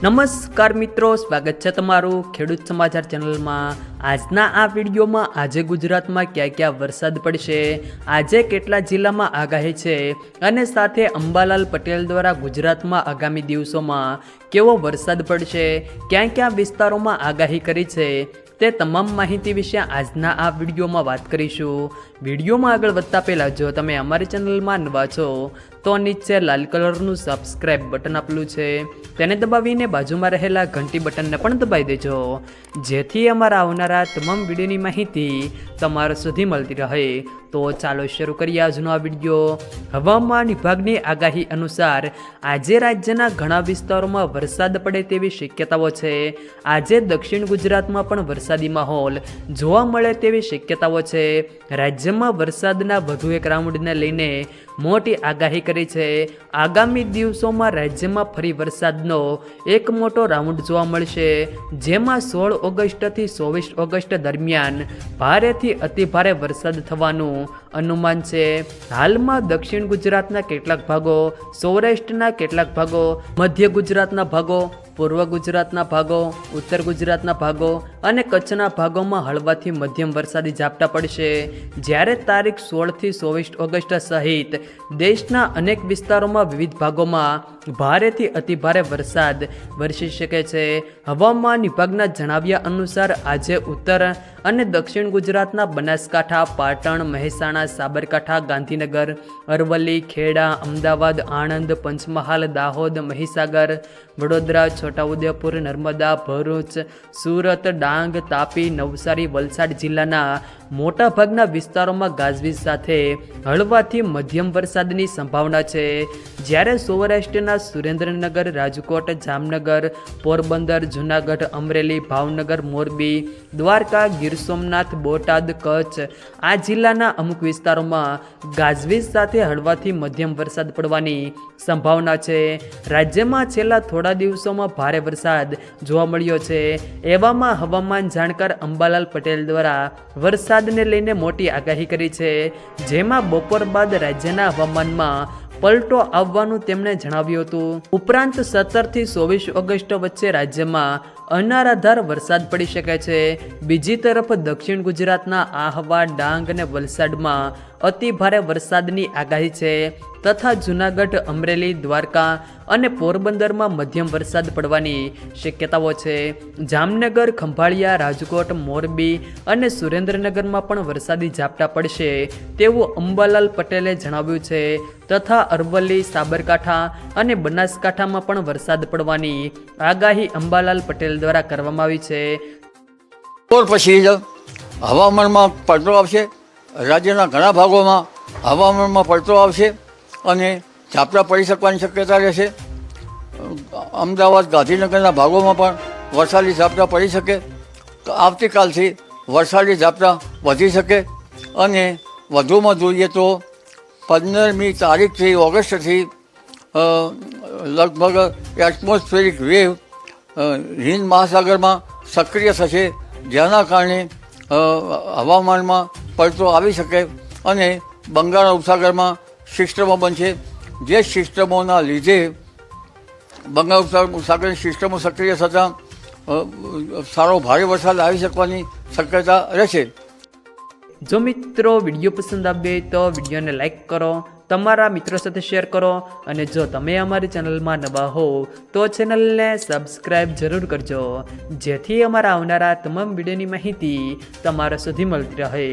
નમસ્કાર મિત્રો, સ્વાગત છે તમારું ખેડૂત સમાચાર ચેનલમાં। આજના આ વિડીયોમાં આજે ગુજરાતમાં ક્યાં ક્યાં વરસાદ પડશે, આજે કેટલા જિલ્લામાં આગાહી છે અને સાથે અંબાલાલ પટેલ દ્વારા ગુજરાતમાં આગામી દિવસોમાં કેવો વરસાદ પડશે, ક્યાં ક્યાં વિસ્તારોમાં આગાહી કરી છે તે તમામ માહિતી વિશે આજના આ વિડીયોમાં વાત કરીશું। વિડીયોમાં આગળ વધતા પહેલાં જો તમે અમારી ચેનલમાં નવા છો તો નીચે લાલ કલરનું સબસ્ક્રાઇબ બટન આપેલું છે તેને દબાવીને બાજુમાં રહેલા ઘંટી બટનને પણ દબાવી દેજો, જેથી અમારા આવનારા તમામ વિડીયોની માહિતી તમારા સુધી મળતી રહે। તો ચાલો શરૂ કરીએ આજનો આ વિડીયો। હવામાન વિભાગની આગાહી અનુસાર આજે રાજ્યના ઘણા વિસ્તારોમાં વરસાદ પડે તેવી શક્યતાઓ છે। આજે દક્ષિણ ગુજરાતમાં પણ વરસાદી માહોલ જોવા મળે તેવી શક્યતાઓ છે। રાજ્યમાં વરસાદના વધુ એક રાઉન્ડને લઈને મોટી આગાહી કરી છે। આગામી દિવસોમાં રાજ્યમાં ફરી વરસાદનો એક મોટો રાઉન્ડ જોવા મળશે, જેમાં 16 ઓગસ્ટથી 24 ઓગસ્ટ દરમિયાન ભારેથી અતિભારે વરસાદ થવાનું અનુમાન છે। હાલમાં દક્ષિણ ગુજરાતના કેટલાક ભાગો, સૌરાષ્ટ્રના કેટલાક ભાગો, મધ્ય ગુજરાતના ભાગો, પૂર્વ ગુજરાતના ભાગો, ઉત્તર ગુજરાતના ભાગો અને કચ્છના ભાગોમાં હળવાથી મધ્યમ વરસાદી ઝાપટા પડશે, જ્યારે તારીખ 16થી 24 ઓગસ્ટ સહિત દેશના અનેક વિસ્તારોમાં વિવિધ ભાગોમાં ભારેથી અતિભારે વરસાદ વરસી શકે છે। હવામાન વિભાગના જણાવ્યા અનુસાર આજે ઉત્તર અને દક્ષિણ ગુજરાતના બનાસકાંઠા, પાટણ, મહેસાણા, સાબરકાંઠા, ગાંધીનગર, અરવલ્લી, ખેડા, અમદાવાદ, આણંદ, પંચમહાલ, દાહોદ, મહીસાગર, વડોદરા, છોટાઉદેપુર, નર્મદા, ભરૂચ, સુરત, ડાંગ, તાપી, નવસારી, વલસાડ જિલ્લાના મોટાભાગના વિસ્તારોમાં ગાજવીજ સાથે હળવાથી મધ્યમ વરસાદની સંભાવના છે, જ્યારે સૌરાષ્ટ્રના સુરેન્દ્રનગર, રાજકોટ, જામનગર, પોરબંદર, જૂનાગઢ, અમરેલી, ભાવનગર, મોરબી, દ્વારકા, ગીર સોમનાથ, બોટાદ, કચ્છ આ જિલ્લાના અમુક વિસ્તારોમાં ગાજવીજ સાથે હળવાથી મધ્યમ વરસાદ પડવાની સંભાવના છે। રાજ્યમાં છેલ્લા થોડા દિવસોમાં ભારે વરસાદ જોવા મળ્યો છે, એવામાં હવામાન જાણકાર અંબાલાલ પટેલ દ્વારા વરસાદને લઈને મોટી આગાહી કરી છે, જેમાં બપોર બાદ રાજ્યના હવામાનમાં પલટો આવવાનું તેમણે જણાવ્યું હતું। ઉપરાંત 17થી 24 ઓગસ્ટ વચ્ચે રાજ્યમાં અનરાધાર વરસાદ પડી શકે છે। બીજી તરફ દક્ષિણ ગુજરાતના આહવા, ડાંગ અને વલસાડમાં અતિ ભારે વરસાદની આગાહી છે, તથા જૂનાગઢ, અમરેલી, દ્વારકા અને પોરબંદરમાં મધ્યમ વરસાદ પડવાની શક્યતાઓ છે। જામનગર, ખંભાળિયા, રાજકોટ, મોરબી અને સુરેન્દ્રનગરમાં પણ વરસાદી ઝાપટા પડશે તેવું અંબાલાલ પટેલે જણાવ્યું છે, તથા અરવલ્લી, સાબરકાંઠા અને બનાસકાંઠામાં પણ વરસાદ પડવાની આગાહી અંબાલાલ પટેલ દ્વારા કરવામાં આવી છે। પછી હવામાનમાં પલટો આવશે, રાજ્યના ઘણા ભાગોમાં હવામાનમાં પલટો આવશે અને ઝાપટા પડી શકવાની શક્યતા રહેશે। અમદાવાદ, ગાંધીનગરના ભાગોમાં પણ વરસાદી ઝાપટા પડી શકે। તો આવતીકાલથી વરસાદી ઝાપટા વધી શકે અને વધુમાં જોઈએ તો 15મી તારીખથી ઓગસ્ટથી લગભગ એટમોસ્ફેરિક વેવ હિન્દ મહાસાગરમાં સક્રિય થશે, જેના કારણે હવામાનમાં પલટો આવી શકે અને બંગાળના ઉપસાગરમાં સિસ્ટમો બનશે, જે સિસ્ટમોના લીધે બંગાળ ઉપસાગરની સિસ્ટમો સક્રિય થતાં સારો ભારે વરસાદ આવી શકવાની શક્યતા રહેશે। જો મિત્રો વિડીયો પસંદ આવે તો વિડીયોને લાઈક કરો, તમારા મિત્રો સાથે શેર કરો અને જો તમે અમારી ચેનલમાં નવા હો તો ચેનલને સબસ્ક્રાઈબ જરૂર કરજો, જેથી અમારા આવનારા તમામ વિડીયોની માહિતી તમારા સુધી મળતી રહે।